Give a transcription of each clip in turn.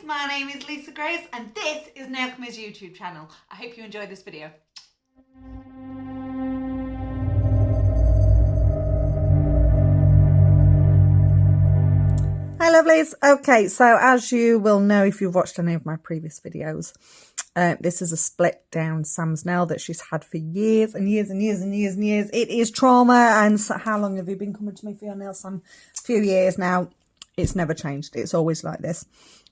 my name is Lisa Grace and this is Nailchemy's YouTube channel. I hope you enjoyed this video. Hi lovelies. Okay, so as you will know if you've watched any of my previous videos, this is a split down Sam's nail that she's had for years and years and years and years and years. It is trauma. And so how long have you been coming to me for your nail, Sam? A few years now. It's never changed. It's always like this.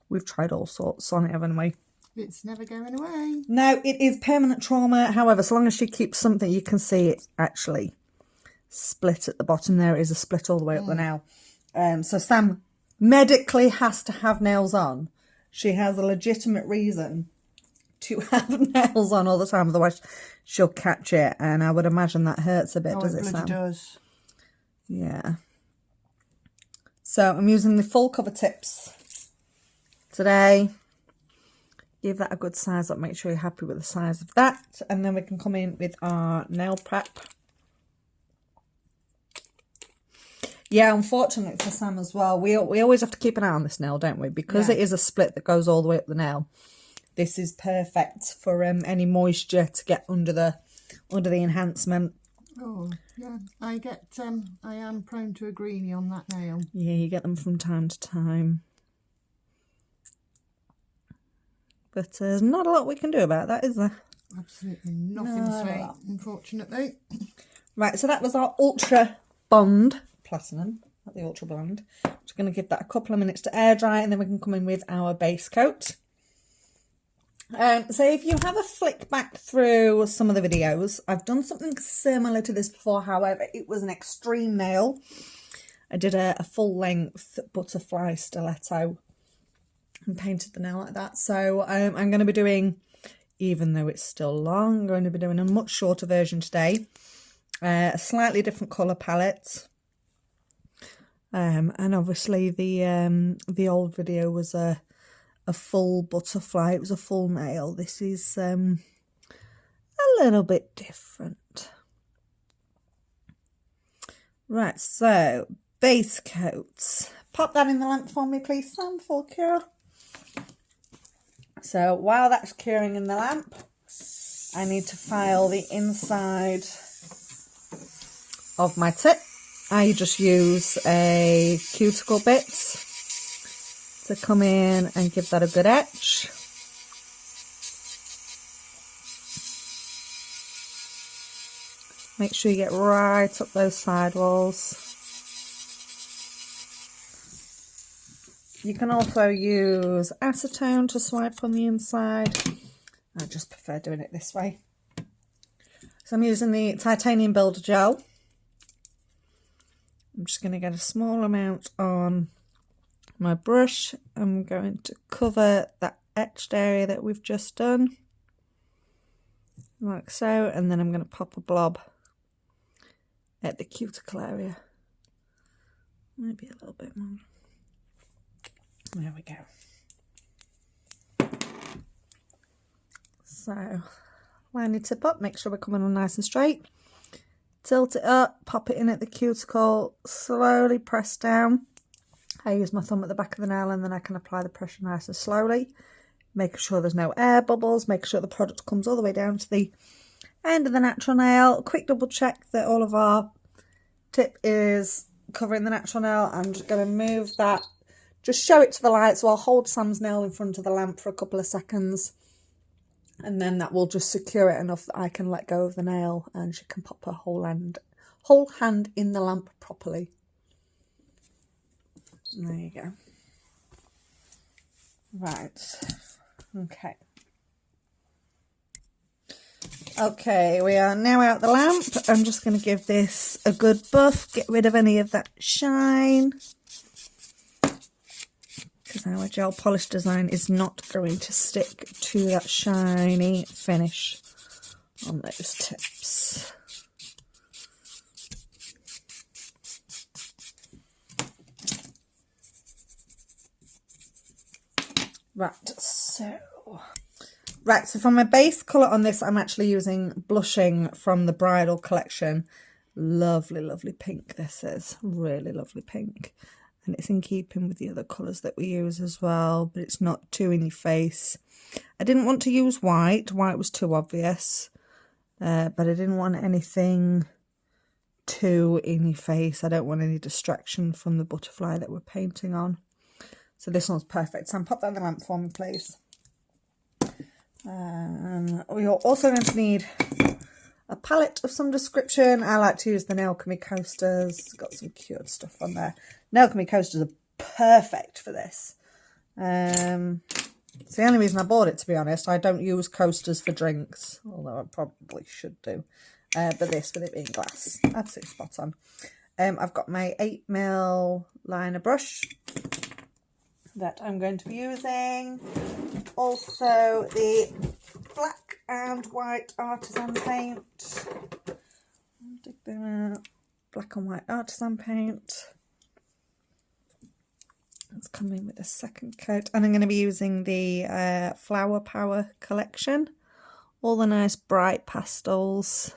We've tried all sorts on it, haven't we? It's never going away. No, it is permanent trauma. However, so long as she keeps something, you can see it's actually split at the bottom there. It is a split all the way up the nail. So Sam medically has to have nails on. She has a legitimate reason to have nails on all the time, otherwise she'll catch it, and I would imagine that hurts a bit. Does it, Sam? It does. Yeah. So I'm using the full cover tips today. Give that a good size up. Make sure you're happy with the size of that, and then we can come in with our nail prep. Yeah, unfortunately for Sam as well, we always have to keep an eye on this nail, don't we? Because it is a split that goes all the way up the nail. This is perfect for any moisture to get under the enhancement. Oh, yeah. I am prone to a greenie on that nail. Yeah, you get them from time to time. But there's not a lot we can do about that, is there? Absolutely nothing to say, unfortunately. Right, so that was our Ultra Bond Platinum, not the Ultra Blonde. Just going to give that a couple of minutes to air dry, and then we can come in with our base coat. So if you have a flick back through some of the videos, I've done something similar to this before. However, it was an extreme nail. I did a full length butterfly stiletto and painted the nail like that. So I'm going to be doing, even though it's still long, I'm going to be doing a much shorter version today. A slightly different colour palette. And obviously the old video was a full butterfly. It was a full nail. This is a little bit different. Right, so base coats. Pop that in the lamp for me, please, Sam, full cure. So while that's curing in the lamp, I need to file the inside of my tip. I just use a cuticle bit to come in and give that a good etch. Make sure you get right up those side walls. You can also use acetone to swipe on the inside. I just prefer doing it this way. So I'm using the titanium builder gel. I'm just going to get a small amount on my brush. I'm going to cover that etched area that we've just done, like so, and then I'm going to pop a blob at the cuticle area. Maybe a little bit more. There we go. So line your tip up, make sure we're coming on nice and straight. Tilt it up, pop it in at the cuticle, slowly press down. I use my thumb at the back of the nail, and then I can apply the pressure nice and slowly, making sure there's no air bubbles, making sure the product comes all the way down to the end of the natural nail. Quick double check that all of our tip is covering the natural nail. I'm just going to move that, just show it to the light, so I'll hold Sam's nail in front of the lamp for a couple of seconds, and then that will just secure it enough that I can let go of the nail and she can pop her whole hand in the lamp properly. There you go. Right. Okay. Okay, we are now out the lamp. I'm just going to give this a good buff, get rid of any of that shine, because our gel polish design is not going to stick to that shiny finish on those tips. Right, so for my base colour on this, I'm actually using Blushing from the Bridal collection. Lovely, lovely pink this is. Really lovely pink. and it's in keeping with the other colours that we use as well, but it's not too in your face. I didn't want to use white. White was too obvious, but I didn't want anything too in your face. I don't want any distraction from the butterfly that we're painting on. So this one's perfect. Sam, pop that in the lamp for me, please. We are also going to need a palette of some description. I like to use the Nailchemy coasters. Got some cured stuff on there. Nailchemy coasters are perfect for this. It's the only reason I bought it, to be honest. I don't use coasters for drinks, although I probably should do. But this, with it being glass, absolutely spot on. I've got my 8mm liner brush that I'm going to be using. Also the black and white Artisan paint. Dig them out. Black and white Artisan paint. Let's come in with a second coat. And I'm going to be using the Flower Power collection. All the nice bright pastels.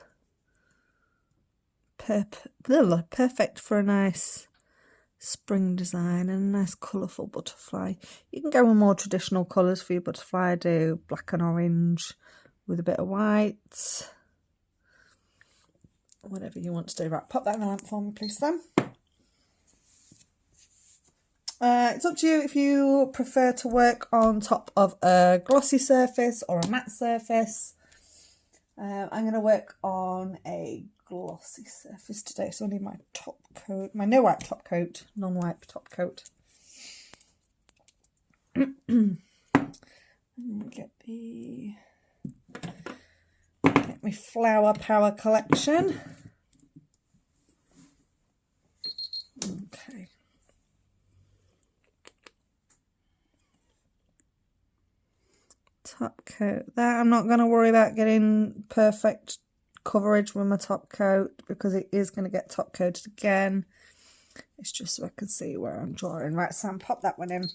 Perfect for a nice spring design and a nice colourful butterfly. You can go with more traditional colours for your butterfly. I do black and orange with a bit of white. Whatever you want to do. Right, pop that in the lamp for me, please, Sam. It's up to you if you prefer to work on top of a glossy surface or a matte surface. I'm going to work on a glossy surface today, so I need my top coat, my no wipe top coat, non-wipe top coat. Get my Flower Power collection. Okay. Top coat that. I'm not going to worry about getting perfect coverage with my top coat because it is going to get top coated again. It's just so I can see where I'm drawing. Right, Sam, pop that one in.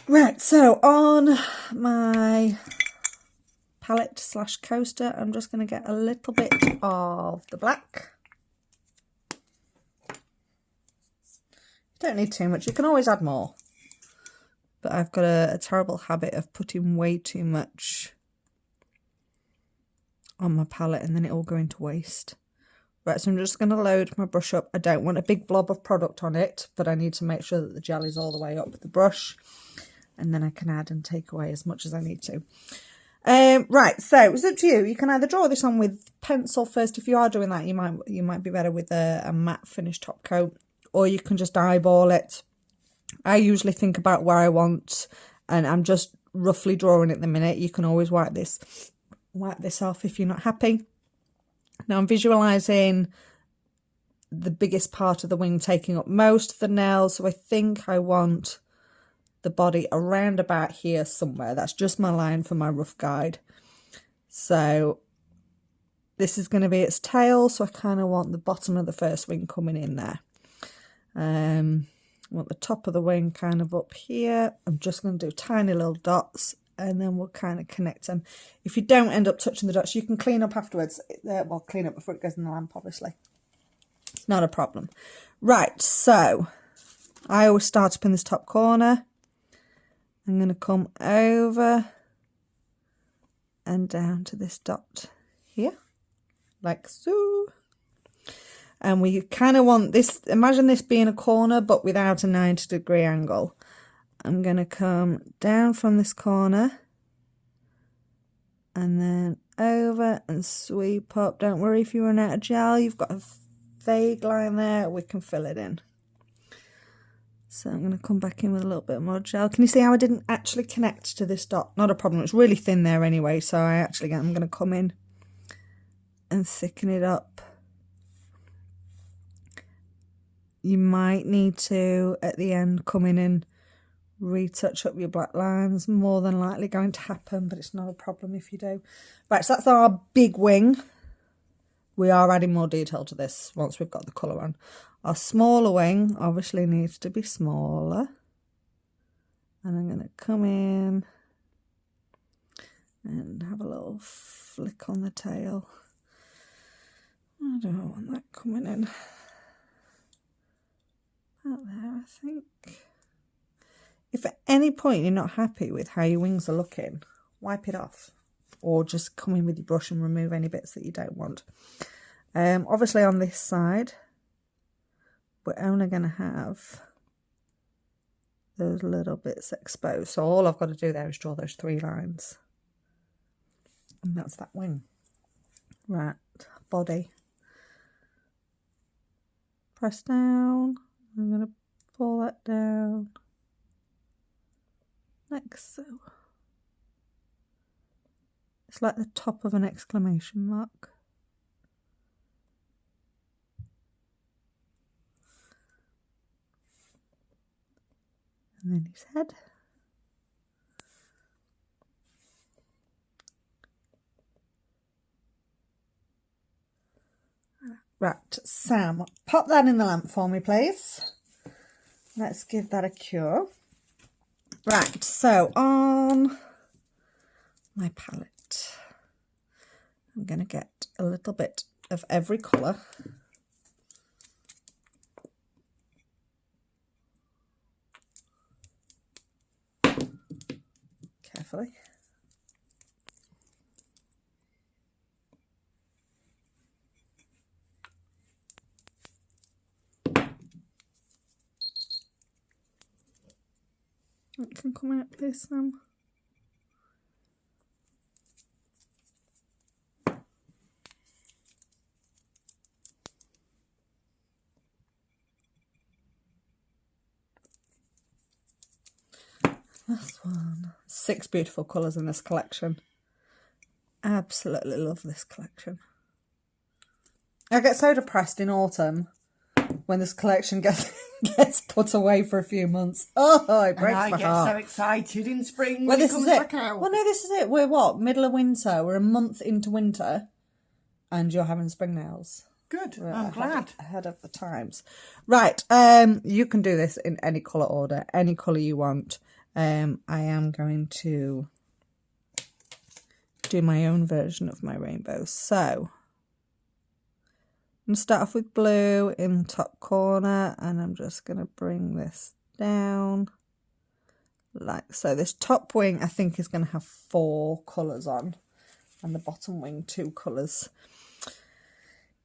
Right, so on my palette slash coaster, I'm just going to get a little bit of the black. You don't need too much. You can always add more. But I've got a terrible habit of putting way too much on my palette and then it all going to waste. Right, so I'm just going to load my brush up. I don't want a big blob of product on it, but I need to make sure that the gel is all the way up the brush, and then I can add and take away as much as I need to. Right, so it's up to you. You can either draw this on with pencil first. If you are doing that, you might be better with a matte finish top coat, or you can just eyeball it. I usually think about where I want, and I'm just roughly drawing at the minute. You can always wipe this off if you're not happy. Now I'm visualising the biggest part of the wing taking up most of the nails, so I think I want the body around about here somewhere. That's just my line for my rough guide. So this is going to be its tail, so I kind of want the bottom of the first wing coming in there. I want the top of the wing kind of up here. I'm just going to do tiny little dots, and then we'll kind of connect them. If you don't end up touching the dots, you can clean up afterwards. Well, clean up before it goes in the lamp, obviously. It's not a problem. Right, so I always start up in this top corner. I'm going to come over and down to this dot here, like so. And we kind of want this, imagine this being a corner, but without a 90-degree angle. I'm going to come down from this corner and then over and sweep up. Don't worry if you run out of gel, you've got a vague line there, we can fill it in. So I'm going to come back in with a little bit more gel. Can you see how I didn't actually connect to this dot? Not a problem, it's really thin there anyway, so I'm going to come in and thicken it up. You might need to, at the end, come in and retouch up your black lines. More than likely going to happen, but it's not a problem if you do. Right, so that's our big wing. We are adding more detail to this once we've got the colour on. Our smaller wing obviously needs to be smaller. And I'm going to come in and have a little flick on the tail. I don't want that coming in. About there, I think. If at any point you're not happy with how your wings are looking, wipe it off. Or just come in with your brush and remove any bits that you don't want. Obviously on this side, we're only going to have those little bits exposed. So all I've got to do there is draw those 3 lines. And that's that wing. Right, body. Press down. I'm going to pull that down. Like so. It's like the top of an exclamation mark. And then his head. Right, Sam, pop that in the lamp for me, please. Let's give that a cure. Right, so on my palette, I'm going to get a little bit of every colour. Carefully. It can come out, please, Sam. Last one. 6 beautiful colours in this collection. Absolutely love this collection. I get so depressed in autumn when this collection gets put away for a few months. Oh, it breaks my heart. I get so excited in spring Well, when it comes back out. Well, no, this is it. We're what? Middle of winter. We're a month into winter and you're having spring nails. Good, We're I'm glad. Ahead of the times. Right, you can do this in any colour order, any colour you want. I am going to do my own version of my rainbow. So I'm going to start off with blue in the top corner and I'm just going to bring this down like so. This top wing I think is going to have 4 colours on and the bottom wing 2 colours.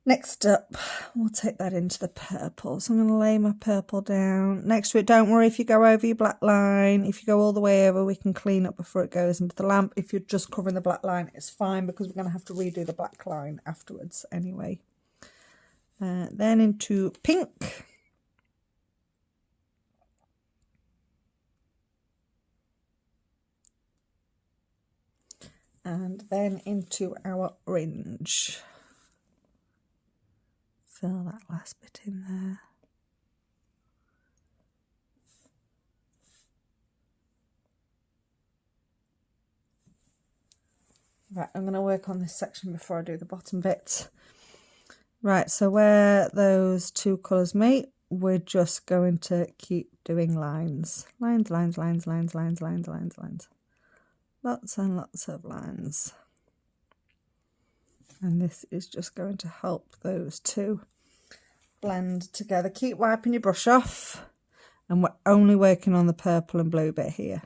Next up, we'll take that into the purple. So I'm going to lay my purple down. Next to it, don't worry if you go over your black line. If you go all the way over, we can clean up before it goes into the lamp. If you're just covering the black line, it's fine because we're going to have to redo the black line afterwards anyway. Then into pink. And then into our orange. Fill that last bit in there. Right, I'm going to work on this section before I do the bottom bit. Right, so where those 2 colours meet, we're just going to keep doing lines. Lines, lines, lines, lines, lines, lines, lines, lines. Lots and lots of lines. And this is just going to help those 2 blend together. Keep wiping your brush off. And we're only working on the purple and blue bit here.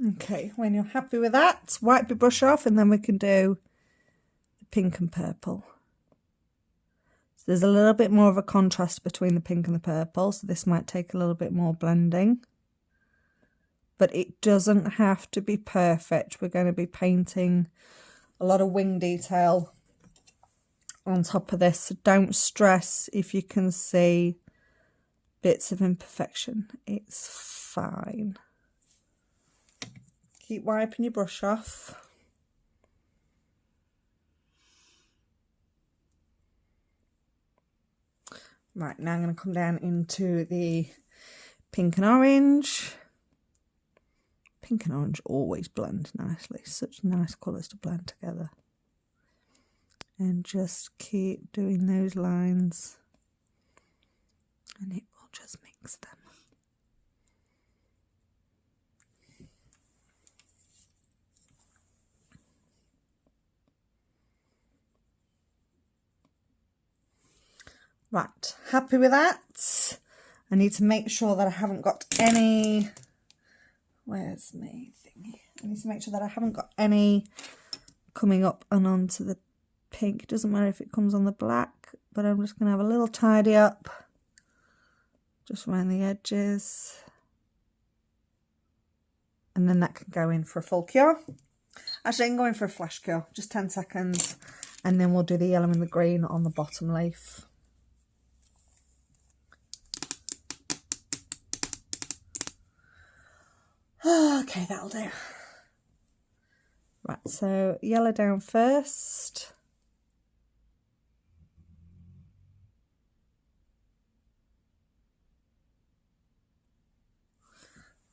Okay, when you're happy with that, wipe your brush off and then we can do the pink and purple. So there's a little bit more of a contrast between the pink and the purple, so this might take a little bit more blending. But it doesn't have to be perfect. We're going to be painting a lot of wing detail on top of this, so don't stress if you can see bits of imperfection. It's fine. Keep wiping your brush off. Right, now I'm going to come down into the pink and orange. Pink and orange always blend nicely. Such nice colours to blend together. And just keep doing those lines. And it will just mix them. Right, happy with that. I need to make sure that I haven't got any, where's my thingy? I need to make sure that I haven't got any coming up and onto the pink. It doesn't matter if it comes on the black, but I'm just going to have a little tidy up just around the edges. And then that can go in for a full cure. Actually, I can go in for a flash cure, just 10 seconds. And then we'll do the yellow and the green on the bottom leaf. Okay, that'll do. Right, so yellow down first.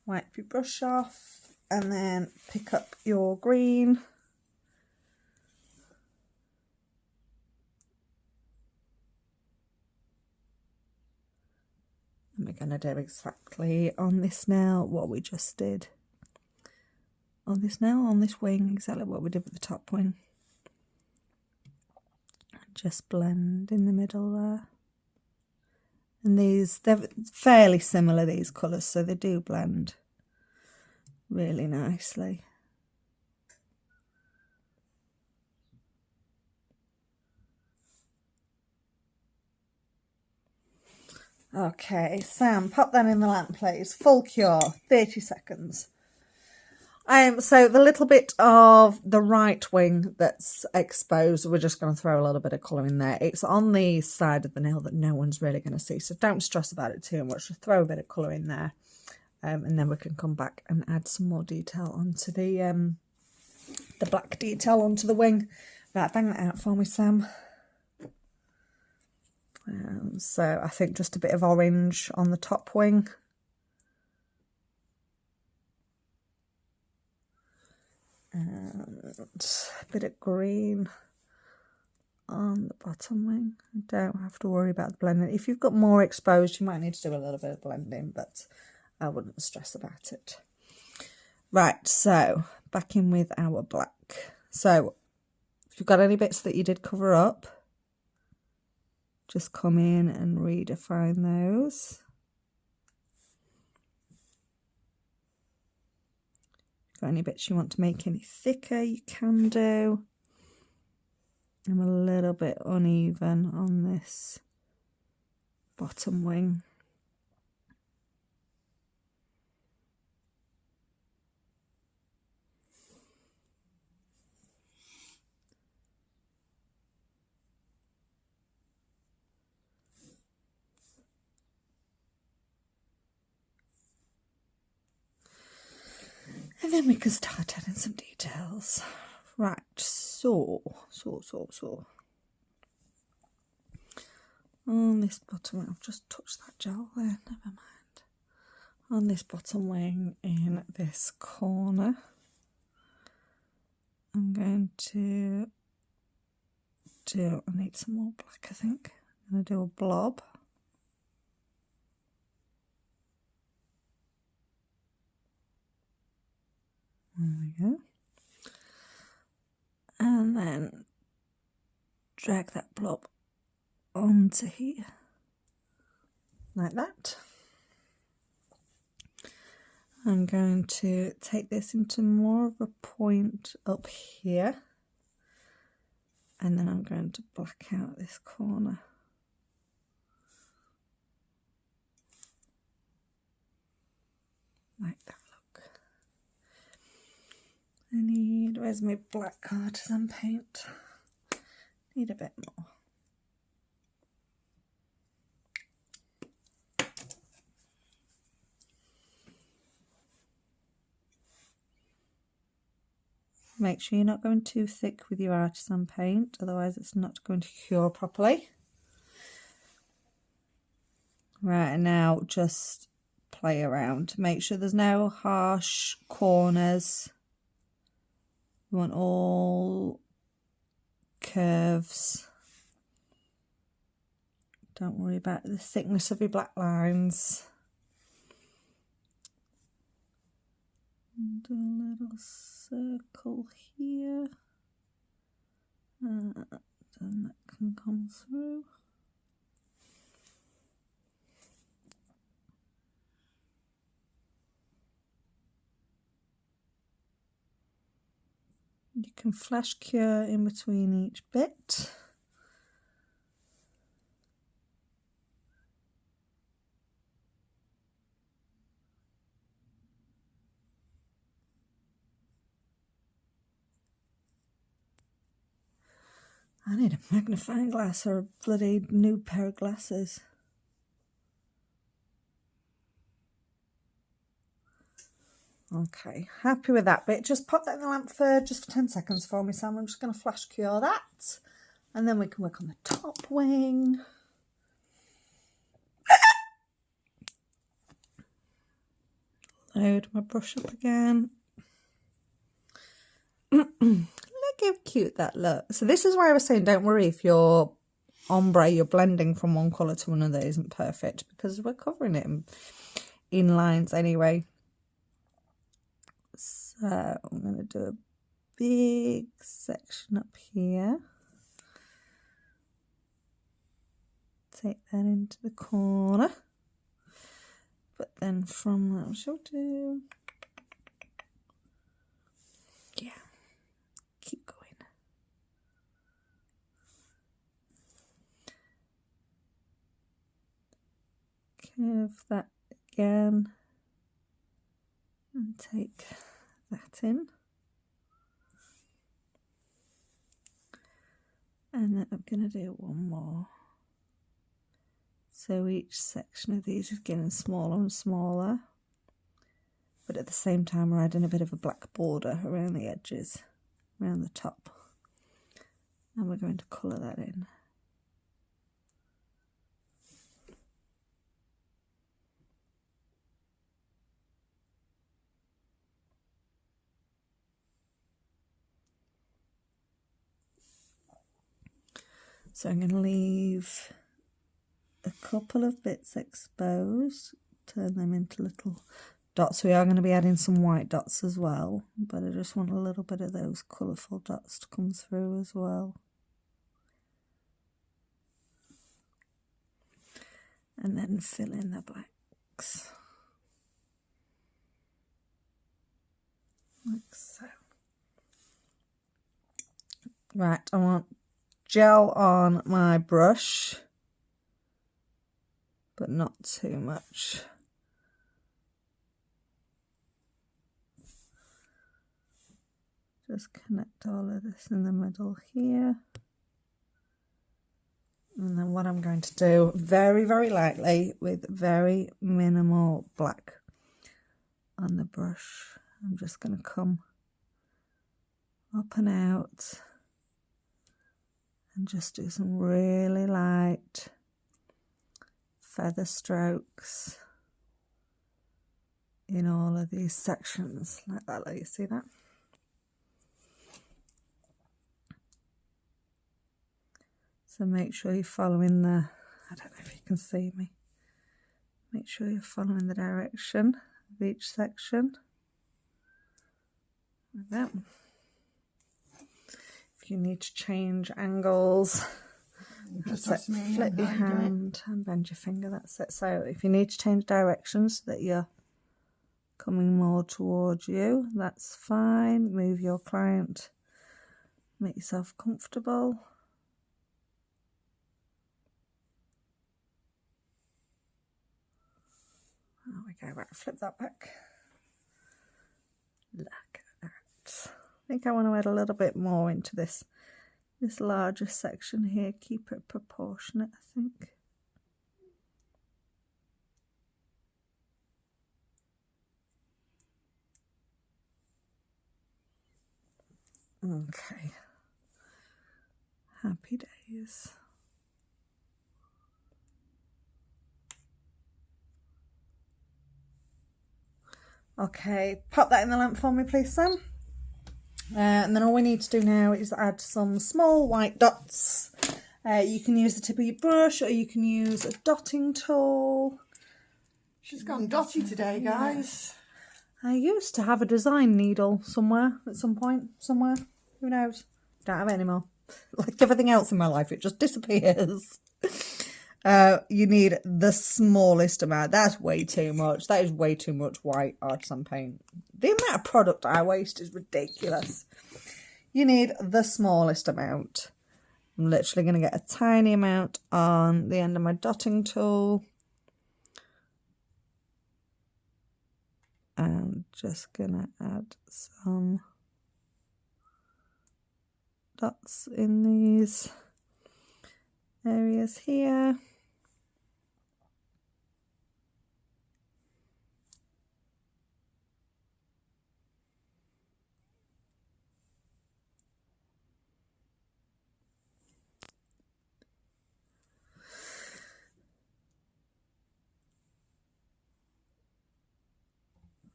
Wipe your brush off and then pick up your green. And we're going to do exactly on this nail what we just did. On this nail, on this wing, exactly what we did with the top wing. Just blend in the middle there. And these, they're fairly similar, these colours, so they do blend really nicely. Okay, Sam, pop that in the lamp, please. Full cure, 30 seconds. So the little bit of the right wing that's exposed, we're just going to throw a little bit of colour in there. It's on the side of the nail that no one's really going to see, so don't stress about it too much. Just throw a bit of colour in there, and then we can come back and add some more detail onto the black detail onto the wing. Right, bang that out for me, Sam. So I think just a bit of orange on the top wing. And a bit of green on the bottom wing. You don't have to worry about the blending. If you've got more exposed, you might need to do a little bit of blending, but I wouldn't stress about it. Right, so back in with our black. So if you've got any bits that you did cover up, just come in and redefine those. Got any bits you want to make any thicker, you can do. I'm a little bit uneven on this bottom wing. And then we can start adding some details. Right, so. On this bottom wing, I've just touched that gel there, never mind. On this bottom wing in this corner, I'm going to I need some more black, I think. I'm going to do a blob. There we go. And then drag that blob onto here, like that. I'm going to take this into more of a point up here, and then I'm going to black out this corner. Like that. I need, where's my black artisan paint? Need a bit more. Make sure you're not going too thick with your artisan paint, otherwise it's not going to cure properly. Right, and now just play around. Make sure there's no harsh corners. We want all curves. Don't worry about the thickness of your black lines. And a little circle here. And that can come through. You can flash cure in between each bit. I need a magnifying glass or a bloody new pair of glasses. Okay, happy with that bit. Just pop that in the lamp for just for 10 seconds for me, Sam. I'm just going to flash cure that. And then we can work on the top wing. Load my brush up again. Look how cute that looks. So this is why I was saying don't worry if your ombre, you're blending from one colour to another, isn't perfect, because we're covering it in lines anyway. So I'm going to do a big section up here. Take that into the corner. But then from that, she'll do, yeah, keep going. Curve that again and take that in. And then I'm going to do one more. So each section of these is getting smaller and smaller, but at the same time we're adding a bit of a black border around the edges, around the top, and we're going to colour that in. So I'm going to leave a couple of bits exposed, turn them into little dots. We are going to be adding some white dots as well, but I just want a little bit of those colourful dots to come through as well. And then fill in the blacks. Like so. Right, I want gel on my brush, but not too much. Just connect all of this in the middle here. And then what I'm going to do, very, very lightly, with very minimal black on the brush, I'm just going to come up and out and just do some really light feather strokes in all of these sections, like that. Let you see that? So make sure you're following the, I don't know if you can see me, make sure you're following the direction of each section, like that. If you need to change angles, that's it. Flip your hand and bend your finger, that's it. So if you need to change directions so that you're coming more towards you, that's fine. Move your client, make yourself comfortable. There we go, right, flip that back. Look at that. I think I want to add a little bit more into this larger section here. Keep it proportionate, I think. Okay. Happy days. Okay, pop that in the lamp for me, please, Sam. And then all we need to do now is add some small white dots. You can use the tip of your brush, or you can use a dotting tool. She's gone dotty today, guys. I used to have a design needle somewhere at some point, somewhere. Who knows? Don't have it anymore. Like everything else in my life, it just disappears. You need the smallest amount. That's way too much. That is way too much white artisan paint. The amount of product I waste is ridiculous. you need the smallest amount. I'm literally going to get a tiny amount on the end of my dotting tool. And just going to add some dots in these areas here.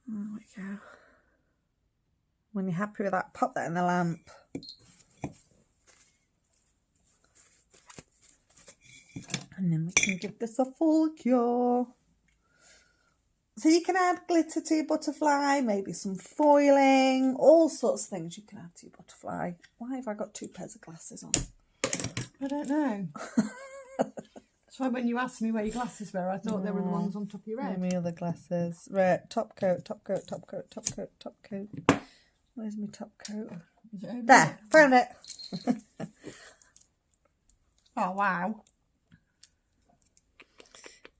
There we go. When you're happy with that, pop that in the lamp. And then we can give this a full cure. So you can add glitter to your butterfly, maybe some foiling, all sorts of things you can add to your butterfly. Why have I got 2 pairs of glasses on? I don't know. That's why when you asked me where your glasses were, I thought they were the ones on top of your head. My other glasses. Right, top coat, top coat, top coat, top coat, top coat. Where's my top coat? Is it over There, found it. Oh, wow.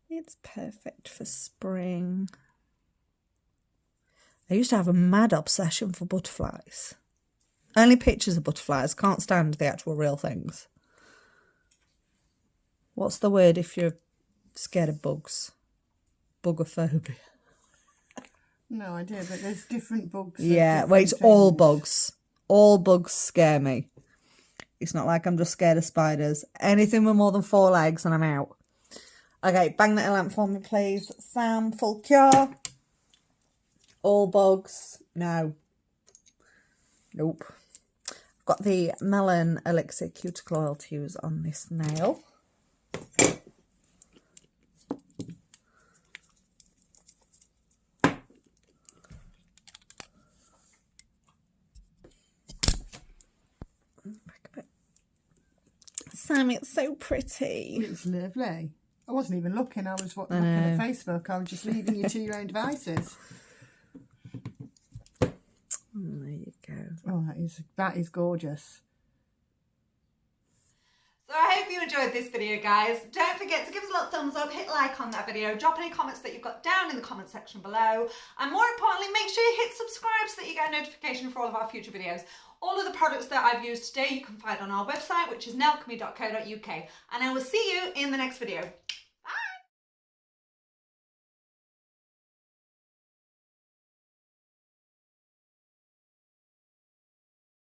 It's perfect for spring. I used to have a mad obsession for butterflies. Only pictures of butterflies, can't stand the actual real things. What's the word if you're scared of bugs? Bugophobia. No idea, but there's different bugs. Yeah, well, it's all bugs. All bugs scare me. It's not like I'm just scared of spiders. Anything with more than 4 legs and I'm out. Okay, bang that in a lamp for me, please. Sam, full cure. All bugs. No. Nope. I've got the Melon Elixir Cuticle Oil to use on this nail. Sam, it's so pretty. It's lovely. I wasn't even looking. I was looking at Facebook. I was just leaving you to your own devices. There you go. Oh, that is gorgeous. So I hope you enjoyed this video, guys. Don't forget to give us a little thumbs up, hit like on that video, drop any comments that you've got down in the comment section below, and more importantly, make sure you hit subscribe so that you get a notification for all of our future videos. All of the products that I've used today you can find on our website, which is nailchemy.co.uk, and I will see you in the next video.